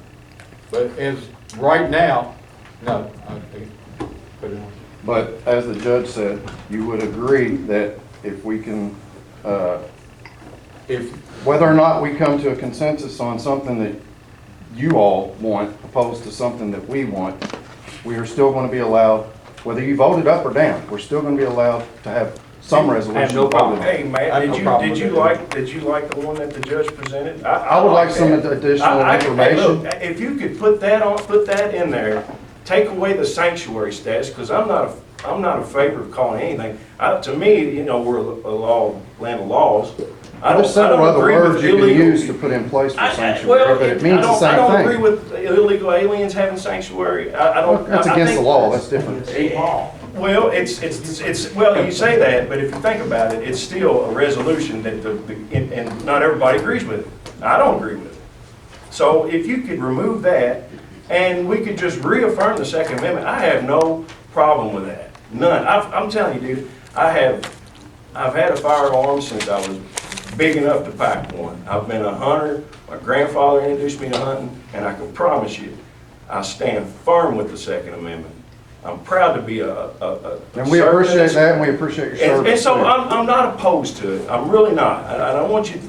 But as right now, no, I put it on. But as the judge said, you would agree that if we can, whether or not we come to a consensus on something that you all want, opposed to something that we want, we are still going to be allowed, whether you voted up or down, we're still going to be allowed to have some resolution. no problem. Hey, Matt, did you like the one that the judge presented? I would like some additional Hey, information. look, if you could put that in there, take away the sanctuary status, because I'm not a favor of calling anything. To me, you know, we're a land of laws. There's several other words you can use to put in place for sanctuary, but it means the I same don't agree thing. with illegal aliens having sanctuary. I don't. That's I against the think- law, that's different. Well, well, you say that, but if you think about it, it's still a resolution that and not everybody agrees with it. I don't agree with it. So if you could remove that, and we could just reaffirm the Second Amendment, I have no problem with that. None. I'm telling you, dude, I've had a firearm since I was big enough to pack one. I've been a hunter, my grandfather introduced me to hunting, and I can promise you, I stand firm with the Second Amendment. I'm proud to be a And we appreciate that, and we appreciate your service. And so I'm not opposed to it. I'm really not. I don't want you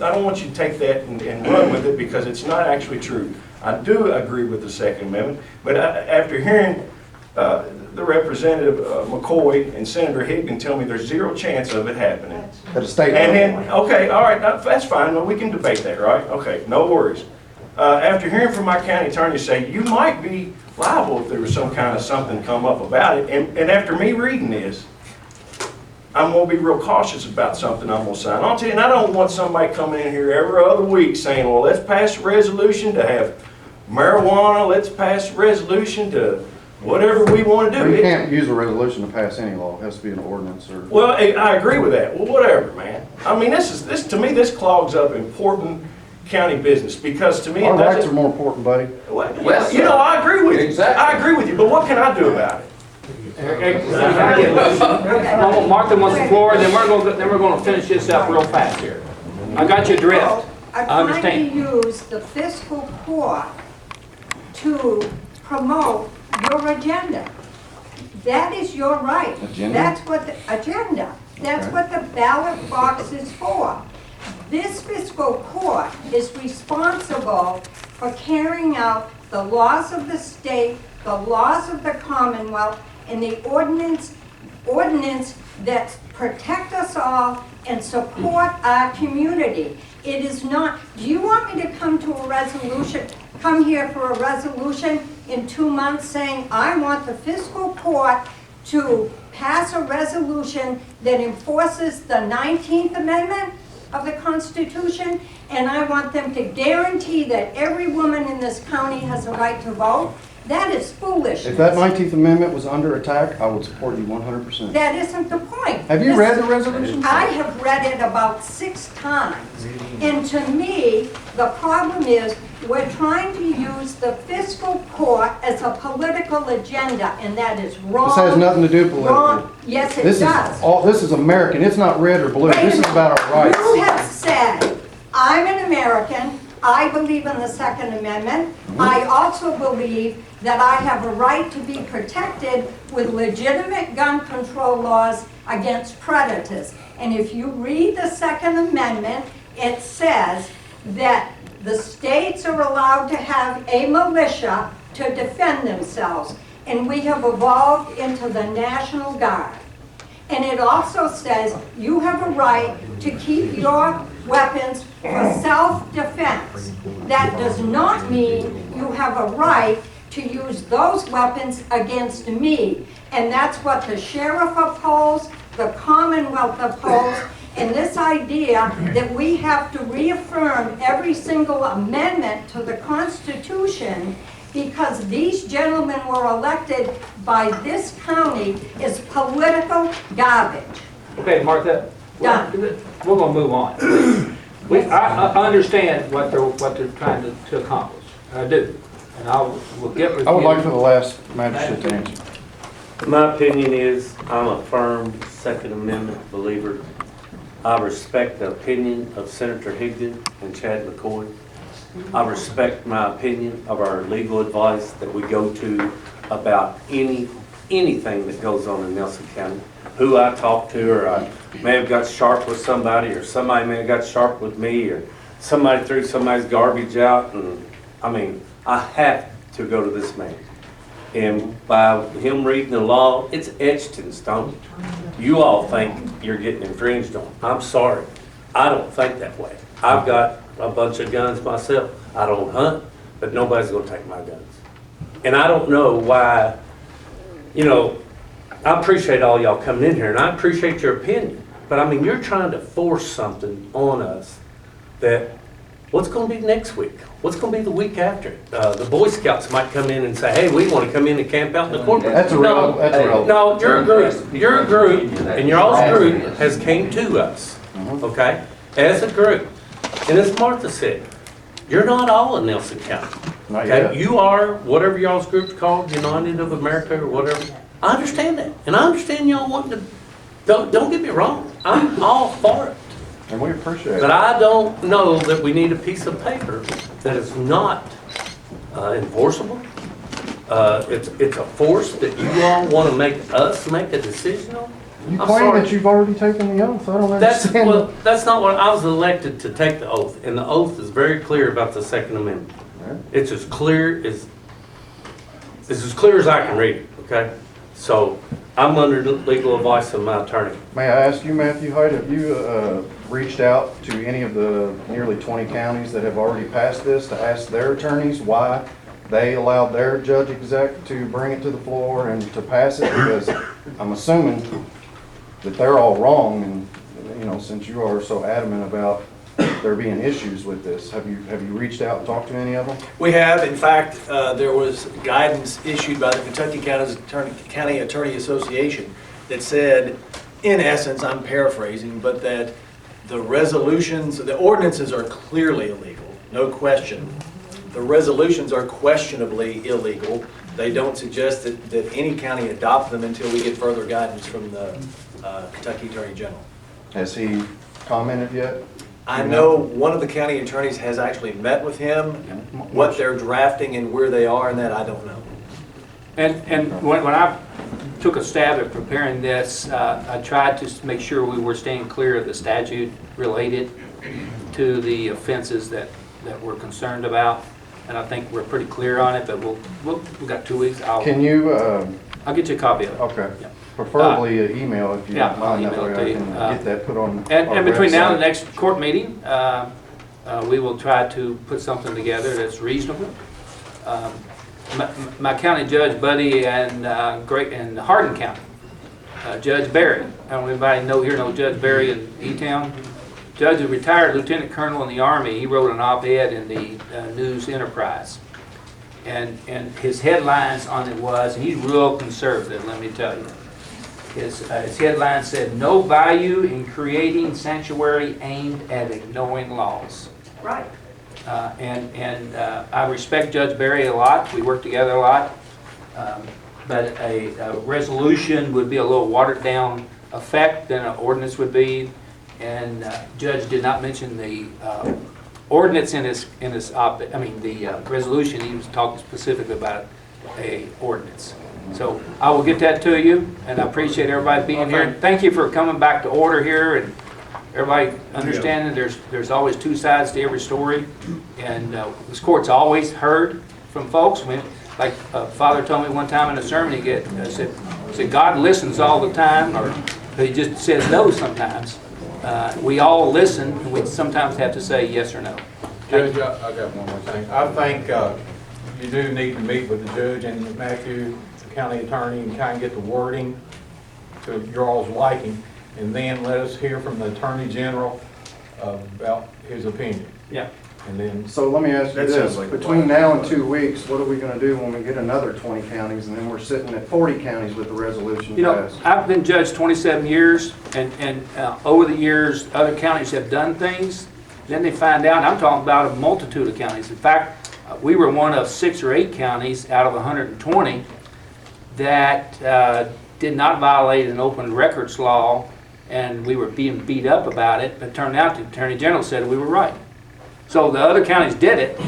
to take that and run with it, because it's not actually true. I do agree with the Second Amendment, but after hearing the Representative McCoy and Senator Higdon tell me there's zero chance of it happening. At a state And level. then, okay, all right, that's fine. Well, we can debate that, right? Okay, no worries. After hearing from my county attorney say you might be liable if there was some kind of something come up about it, and after me reading this, I'm gonna be real cautious about something I'm gonna sign on to, and I don't want somebody coming in here every other week saying, well, let's pass a resolution to have marijuana, let's pass a resolution to whatever we want to do. You can't use a resolution to pass any law. It has to be an ordinance or. Well, I agree with that. Well, whatever, man. I mean, to me, this clogs up important county business, because to me, Our it rights doesn't. are more important, buddy. Well, you know, I agree with you. Exactly. I agree with you, but what can I do about it? Martha wants the floor, and then we're gonna finish this up real fast here. I got your drift. I I'm trying understand. to use the fiscal court to promote your agenda. That is your right. Agenda? That's what the agenda. That's Okay. what the ballot box is for. This fiscal court is responsible for carrying out the laws of the state, the laws of the Commonwealth, and the ordinance that protect us all and support our community. It is not, do you want me to come here for a resolution in 2 months saying, I want the fiscal court to pass a resolution that enforces the 19th Amendment of the Constitution, and I want them to guarantee that every woman in this county has a right to vote? That is foolishness. If that 19th Amendment was under attack, I would support you 100%. That isn't the point. Have you read the resolution? I have read it about 6 times. And to me, the problem is we're trying to use the fiscal court as a political agenda, and that is wrong. This has nothing to do politically. Wrong. Yes, it This does. this is American. It's not red or blue. Wait a This is minute. about our rights. You have said, I'm an American, I believe in the Second Amendment. I also believe that I have a right to be protected with legitimate gun control laws against predators. And if you read the Second Amendment, it says that the states are allowed to have a militia to defend themselves. And we have evolved into the National Guard. And it also says you have a right to keep your weapons for self-defense. That does not mean you have a right to use those weapons against me. And that's what the sheriff upholds, the Commonwealth upholds, and this idea that we have to reaffirm every single amendment to the Constitution because these gentlemen were elected by this county is political garbage. Okay, Martha. Done. We're gonna move on. I understand what they're trying to accomplish. I do. And we'll get with you. I would like for the last magistrate to answer. My opinion is, I'm a firm Second Amendment believer. I respect the opinion of Senator Higdon and Chad McCoy. I respect my opinion of our legal advice that we go to about anything that goes on in Nelson County. Who I talk to, or I may have got sharp with somebody, or somebody may have got sharp with me, or somebody threw somebody's garbage out, and I mean, I have to go to this man. And by him reading the law, it's etched in stone. You all think you're getting infringed on. I'm sorry. I don't think that way. I've got a bunch of guns myself. I don't hunt, but nobody's gonna take my guns. And I don't know why, you know, I appreciate all y'all coming in here, and I appreciate your opinion. But I mean, you're trying to force something on us that, what's going to be next week? What's going to be the week after? The Boy Scouts might come in and say, hey, we want to come in and camp out in the cornbread. That's irrelevant. No, your group, and your all's group has came to us, okay, as a group. And as Martha said, you're not all in Nelson County. Not yet. You are, whatever y'all's group's called, United of America or whatever. I understand that. And I understand y'all wanting to, don't get me wrong, I'm all for it. And we appreciate it. But I don't know that we need a piece of paper that is not enforceable. It's a force that you all want to make us make a decision on. You I'm claim sorry. that you've already taken the oath. I don't That's, understand. well, that's not what, I was elected to take the oath, and the oath is very clear about the Second Amendment. It's as clear as I can read it, okay? So, I'm under the legal advice of my attorney. May I ask you, Matthew Hyde, have you reached out to any of the nearly 20 counties that have already passed this to ask their attorneys why they allowed their judge exec to bring it to the floor and to pass it? Because I'm assuming that they're all wrong, and, you know, since you are so adamant about there being issues with this, have you reached out and talked to any of them? We have, in fact, there was guidance issued by the Kentucky County Attorney Association that said, in essence, I'm paraphrasing, but that the resolutions, the ordinances are clearly illegal, no question. The resolutions are questionably illegal. They don't suggest that any county adopt them until we get further guidance from the Kentucky Attorney General. Has he commented yet? I know one of the county attorneys has actually met with him. What they're drafting and where they are and that, I don't know. And when I took a stab at preparing this, I tried to make sure we were staying clear of the statute related to the offenses that we're concerned about. And I think we're pretty clear on it, but we've got 2 weeks. Can you? I'll get you a copy of it. Okay. Yeah. Preferably an email if you don't mind. I'll That email way it to I you. can get that put on And our between now and the website. next court meeting, we will try to put something together that's reasonable. My county judge buddy and Hardin County, Judge Berry. I don't know if anybody knows Judge Berry in E-Town. Judge, a retired lieutenant colonel in the Army, he wrote an op-ed in the News Enterprise. And his headlines on it was, and he's real conservative, let me tell you. His headline said, "No value in creating sanctuary aimed at ignoring laws." Right. I respect Judge Berry a lot. We work together a lot. But a resolution would be a little watered down effect than an ordinance would be. And Judge did not mention the ordinance in his the resolution. He was talking specifically about a ordinance. So I will get that to you, and I appreciate everybody being here. Thank you for coming back to order here, and everybody understanding there's always 2 sides to every story, and this court's always heard from folks. Like Father told me one time in a sermon, he said God listens all the time, or he just says no sometimes. We all listen, and we sometimes have to say yes or no. Judge, I got one more thing. I think you do need to meet with the judge and Matthew, the county attorney, and kind of get the wording to your all's liking, and then let us hear from the Attorney General about his opinion. Yeah. And then. So let me ask you That this, sounds like a between plan. now and 2 weeks, what are we gonna do when we get another 20 counties and then we're sitting at 40 counties with the resolution You know, passed? I've been judged 27 years, and over the years, other counties have done things. Then they find out, and I'm talking about a multitude of counties. In fact, we were one of 6 or 8 counties out of 120 that did not violate an open records law, and we were being beat up about it, but it turned out the Attorney General said we were right. So the other counties did it.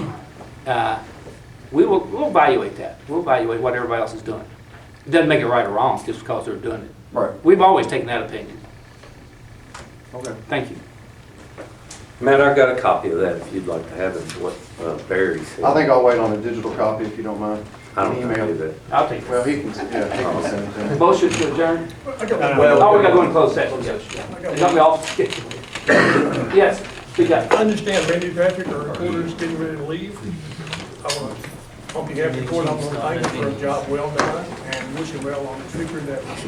We'll evaluate that. We'll evaluate what everybody else is doing. It doesn't make it right or wrong just because they're doing it. Right. We've always taken that opinion. Okay. Thank you. Matt, I got a copy of that if you'd like to have it, what Barry said. I think I'll wait on a digital copy if you don't mind. I don't Email do that. I'll take Well, it. he can send it to me. Motion to adjourn? I got one. Oh, we got to go in closed session. Don't we all? Yes, speak up. I understand Randy Patrick, our recorder, is getting ready to leave. I want to, on behalf of the court, I want to thank him for a job well done and wish him well on his future endeavors.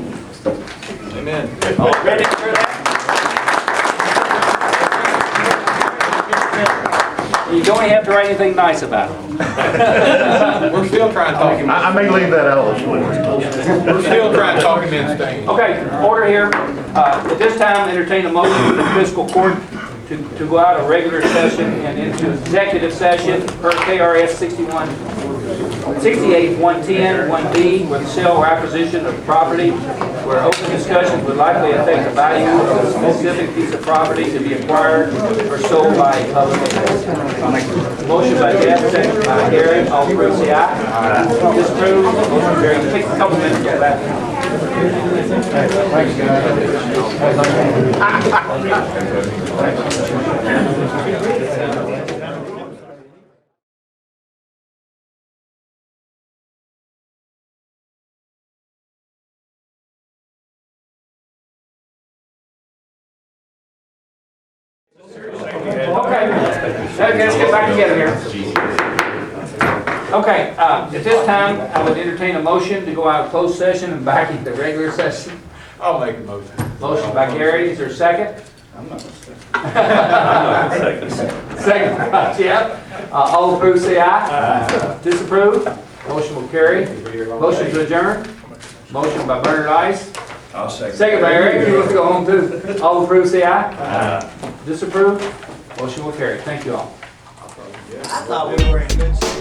Amen. Ready for that? You don't have to write anything nice about it. We're still trying to talk him. I may leave that out. We're still trying to talk him into staying. Okay, order here. At this time, entertain a motion for the fiscal court to go out of regular session and into executive session per KRS 68-110, 1B, with the sale or acquisition of property where open discussions would likely affect the value of a specific piece of property to be acquired or sold by a public agency. Motion by Jeff, second by Gary, all approve, say aye. Disapprove, motion carries. Take a couple minutes to get that. Thanks, Okay, let's get back together here. Okay, at this time, I would entertain a motion to go out of closed session and back into regular session. I'll make a motion. Motion by Gary, is there a second? I'm not Second by Jeff. All approve, say aye. Disapprove, motion will carry. Motion to adjourn. Motion by Bernard Ice. I'll second. Second by Eric, you want to go home too? All approve, say aye. Disapprove, motion will carry. Thank you all. I thought we were in good shape.